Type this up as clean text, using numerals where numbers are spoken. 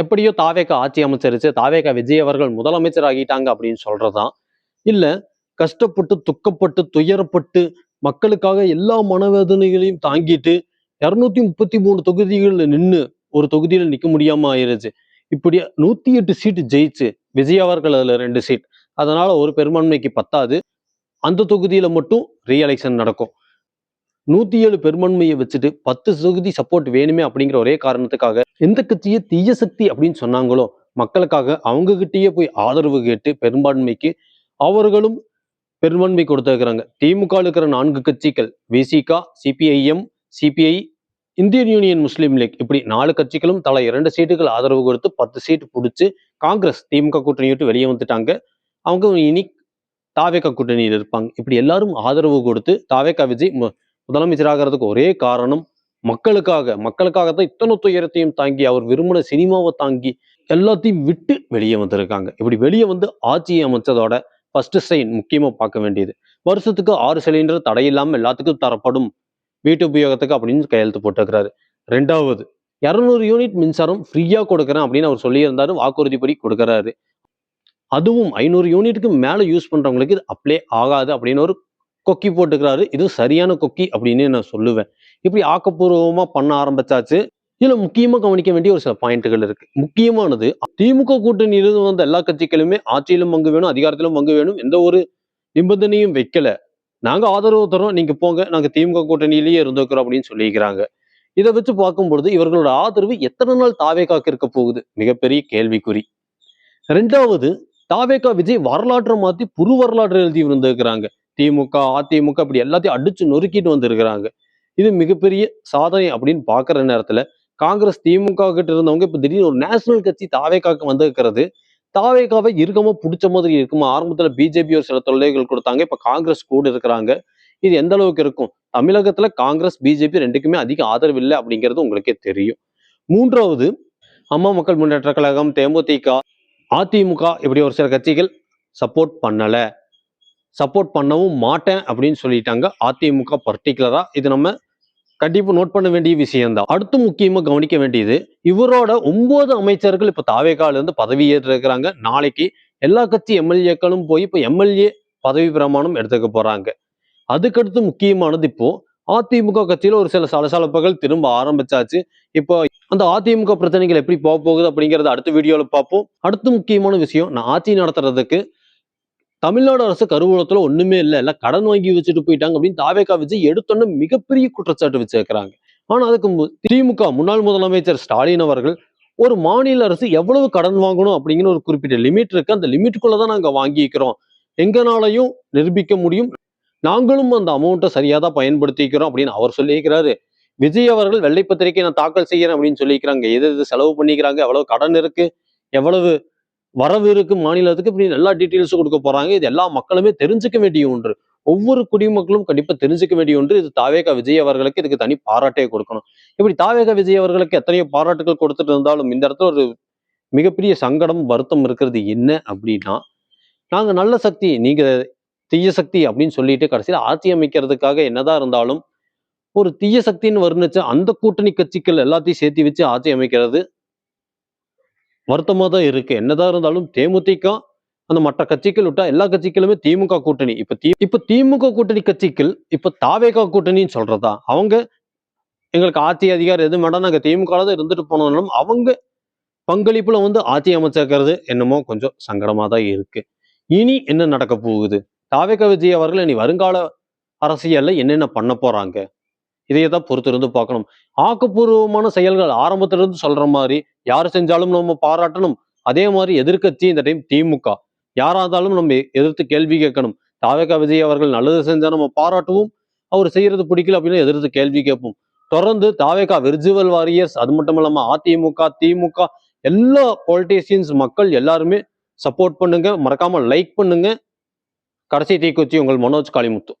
எப்படியோ தாவேகா ஆட்சி அமைச்சிருச்சு, தாவேகா விஜய் அவர்கள் முதலமைச்சர் ஆகிட்டாங்க அப்படின்னு சொல்றதா? இல்ல கஷ்டப்பட்டு, துக்கப்பட்டு, துயரப்பட்டு, மக்களுக்காக எல்லா மனவேதனைகளையும் தாங்கிட்டு 233 தொகுதிகள்ல நின்னு ஒரு தொகுதியில நிக்க முடியாம ஆயிருச்சு. இப்படி 108 சீட்டு ஜெயிச்சு, விஜய் அவர்கள் அதுல 2 சீட். அதனால ஒரு பெரும்பான்மைக்கு பத்தாது. அந்த தொகுதியில மட்டும் ரீ எலெக்ஷன் நடக்கும். 107 பெரும்பான்மையை வச்சுட்டு 10 தொகுதி சப்போர்ட் வேணுமே அப்படிங்கிற ஒரே காரணத்துக்காக எந்த கட்சியை தீய சக்தி அப்படின்னு சொன்னாங்களோ மக்களுக்காக அவங்க கிட்டயே போய் ஆதரவு கேட்டு பெரும்பான்மைக்கு அவர்களும் பெரும்பான்மை கொடுத்திருக்கிறாங்க. திமுக இருக்கிற 4 கட்சிகள் விசிக, சிபிஐஎம், சிபிஐ, இந்தியன் யூனியன் முஸ்லீம் லீக் இப்படி 4 கட்சிகளும் தலா 2 சீட்டுகள் ஆதரவு கொடுத்து 10 சீட்டு பிடிச்சு காங்கிரஸ் திமுக கூட்டணி விட்டு வெளியே வந்துட்டாங்க. அவங்க இனி தாவேகா கூட்டணியில் இருப்பாங்க. இப்படி எல்லாரும் ஆதரவு கொடுத்து தாவேகா விஜய் முதலமைச்சராகிறதுக்கு ஒரே காரணம் மக்களுக்காகத்தான் இத்தனை துயரத்தையும் தாங்கி அவர் விரும்பின சினிமாவை தாங்கி எல்லாத்தையும் விட்டு வெளியே வந்திருக்காங்க. இப்படி வெளியே வந்து ஆட்சியை அமைச்சதோட ஃபர்ஸ்ட் சைன் முக்கியமா பார்க்க வேண்டியது, வருஷத்துக்கு 6 சிலிண்டர் தடையில்லாம எல்லாத்துக்கும் தரப்படும் வீட்டு உபயோகத்துக்கு அப்படின்னு கையெழுத்து போட்டுக்கிறாரு. 2வது 200 யூனிட் மின்சாரம் ஃப்ரீயா கொடுக்குறேன் அப்படின்னு அவர் சொல்லியிருந்தாரு, வாக்குறுதிப்படி கொடுக்குறாரு. அதுவும் 500 யூனிட்டுக்கு மேல யூஸ் பண்றவங்களுக்கு இது அப்ளை ஆகாது அப்படின்னு ஒரு கொக்கி போட்டுக்கிறாரு. இது சரியான கொக்கி அப்படின்னு நான் சொல்லுவேன். இப்படி ஆக்கப்பூர்வமா பண்ண ஆரம்பிச்சாச்சு. இதுல முக்கியமா கவனிக்க வேண்டிய ஒரு சில பாயிண்ட்கள் இருக்கு. முக்கியமானது திமுக கூட்டணியிலிருந்து வந்த எல்லா கட்சிகளுமே ஆட்சியிலும் பங்கு வேணும், அதிகாரத்திலும் பங்கு வேணும், எந்த ஒரு நிபந்தனையும் வைக்கல. நாங்க ஆதரவு தரோம், நீங்க போங்க, நாங்க திமுக கூட்டணியிலேயே இருந்துக்கிறோம் அப்படின்னு சொல்லிக்கிறாங்க. இதை வச்சு பார்க்கும்பொழுது இவர்களோட ஆதரவு எத்தனை நாள் தாவேகாக்கு இருக்க போகுது மிகப்பெரிய கேள்விக்குறி. 2வது தாவேகா விஜய் வரலாற்றை மாத்தி புது வரலாற்று எழுதி இருந்திருக்கிறாங்க. திமுக, அதிமுக இப்படி எல்லாத்தையும் அடிச்சு நொறுக்கிட்டு வந்திருக்கிறாங்க. இது மிகப்பெரிய சாதனை அப்படின்னு பாக்குற நேரத்துல காங்கிரஸ் திமுக கிட்ட இருந்தவங்க இப்ப திடீர்னு ஒரு நேஷனல் கட்சி தாவேகாக்கு வந்திருக்கிறது தாவேகாவை இறுக்கமா பிடிச்ச மாதிரி இருக்குமா? ஆரம்பத்துல பிஜேபி ஒரு சில தொல்லைகள் கொடுத்தாங்க, இப்ப காங்கிரஸ் கூட இருக்கிறாங்க. இது எந்த அளவுக்கு இருக்கும்? தமிழகத்துல காங்கிரஸ் பிஜேபி ரெண்டுக்குமே அதிக ஆதரவு இல்லை அப்படிங்கிறது உங்களுக்கே தெரியும். 3வது அம்மா மக்கள் முன்னேற்ற கழகம், தேமுதிக, அதிமுக இப்படி ஒரு சில கட்சிகள் சப்போர்ட் பண்ணல, சப்போர்ட் பண்ணவும் மாட்டேன் அப்படின்னு சொல்லிட்டாங்க. அதிமுக பர்டிகுலரா இது நம்ம கண்டிப்பா நோட் பண்ண வேண்டிய விஷயம்தான். அடுத்து முக்கியமா கவனிக்க வேண்டியது, இவரோட 9 அமைச்சர்கள் இப்ப தாவேகால இருந்து பதவி ஏற்றிருக்கிறாங்க. நாளைக்கு எல்லா கட்சி எம்எல்ஏக்களும் போய் இப்ப எம்எல்ஏ பதவி பிரமாணம் எடுத்துக்க போறாங்க. அதுக்கடுத்து முக்கியமானது இப்போ அதிமுக கட்சியில ஒரு சில சலசலப்புகள் திரும்ப ஆரம்பிச்சாச்சு. இப்போ அந்த அதிமுக பிரச்சனைகள் எப்படி போக போகுது அப்படிங்கறத அடுத்த வீடியோல பார்ப்போம். அடுத்து முக்கியமான விஷயம், நான் ஆட்சி நடத்துறதுக்கு தமிழ்நாடு அரசு கருவூலத்துல ஒண்ணுமே இல்லை, எல்லாம் கடன் வாங்கி வச்சுட்டு போயிட்டாங்க அப்படின்னு தாவேகா விஜய் எடுத்தோன்னு மிகப்பெரிய குற்றச்சாட்டு வச்சிருக்கிறாங்க. ஆனா அதுக்கு திமுக முன்னாள் முதலமைச்சர் ஸ்டாலின் அவர்கள் ஒரு மாநில அரசு எவ்வளவு கடன் வாங்கணும் அப்படிங்கிற ஒரு குறிப்பிட்ட லிமிட் இருக்கு, அந்த லிமிட்டுக்குள்ளதான் நாங்க வாங்கிக்கிறோம், எங்கனாலையும் நிரூபிக்க முடியும், நாங்களும் அந்த அமௌண்ட்டை சரியாதான் பயன்படுத்திக்கிறோம் அப்படின்னு அவர் சொல்லியிருக்கிறாரு. விஜய் அவர்கள் வெள்ளை பத்திரிகை நான் தாக்கல் செய்யறேன் அப்படின்னு சொல்லிக்கிறாங்க. எது எது செலவு பண்ணிக்கிறாங்க, எவ்வளவு கடன் இருக்கு, எவ்வளவு வரவு இருக்கு மாநிலத்துக்கு, இப்படி எல்லா டீட்டெயில்ஸும் கொடுக்க போறாங்க. இது எல்லா மக்களுமே தெரிஞ்சுக்க வேண்டிய ஒன்று, ஒவ்வொரு குடிமக்களும் கண்டிப்பா தெரிஞ்சுக்க வேண்டிய ஒன்று. இது தாவேகா விஜய் அவர்களுக்கு இதுக்கு தனி பாராட்டே கொடுக்கணும். இப்படி தாவேகா விஜய் அவர்களுக்கு எத்தனையோ பாராட்டுகள் கொடுத்துட்டு இருந்தாலும் இந்த இடத்துல ஒரு மிகப்பெரிய சங்கடம் வருத்தம் இருக்கிறது என்ன அப்படின்னா, நாங்க நல்ல சக்தி, நீங்க தீய சக்தி அப்படின்னு சொல்லிட்டு கடைசியில ஆட்சி அமைக்கிறதுக்காக என்னதான் இருந்தாலும் ஒரு தீய சக்தின்னு வர்ணிச்ச அந்த கூட்டணி கட்சிகள் எல்லாத்தையும் சேர்த்து வச்சு ஆட்சி அமைக்கிறது வருத்தமா தான் இருக்கு. என்னதான் இருந்தாலும் தேமுதிக அந்த மற்ற கட்சிகள் விட்டா எல்லா கட்சிகளுமே திமுக கூட்டணி. இப்ப திமுக கூட்டணி கட்சிகள் இப்ப தாவேகா கூட்டணின்னு சொல்றதா? அவங்க எங்களுக்கு ஆட்சி அதிகாரம் எதுவும் வேண்டாம், நாங்க திமுக தான் இருந்துட்டு போனோம்னாலும் அவங்க பங்களிப்புல வந்து ஆட்சி அமைச்சிருக்கிறது என்னமோ கொஞ்சம் சங்கடமா தான் இருக்கு. இனி என்ன நடக்க போகுது? தாவேகா விஜய் அவர்கள் இனி வருங்கால அரசியல்ல என்னென்ன பண்ண போறாங்க? இதையதான் பொறுத்திருந்து பார்க்கணும். ஆக்கப்பூர்வமான செயல்கள் ஆரம்பத்திலிருந்து சொல்ற மாதிரி யாரு செஞ்சாலும் நம்ம பாராட்டணும். அதே மாதிரி எதிர்க்கட்சி இந்த டைம் திமுக யாரா இருந்தாலும் நம்ம எதிர்த்து கேள்வி கேட்கணும். தாவேகா விஜய் அவர்கள் நல்லது செஞ்சா நம்ம பாராட்டுவோம், அவர் செய்யறது பிடிக்கல அப்படின்னு எதிர்த்து கேள்வி கேட்போம். தொடர்ந்து தாவேகா விர்ச்சுவல் வாரியர்ஸ், அது மட்டும் இல்லாம அதிமுக, திமுக எல்லா பொலிட்டீசியன்ஸ் மக்கள் எல்லாருமே சப்போர்ட் பண்ணுங்க, மறக்காம லைக் பண்ணுங்க. கடைசி தீக்குச்சி உங்கள் மனோஜ் காளிமுத்து.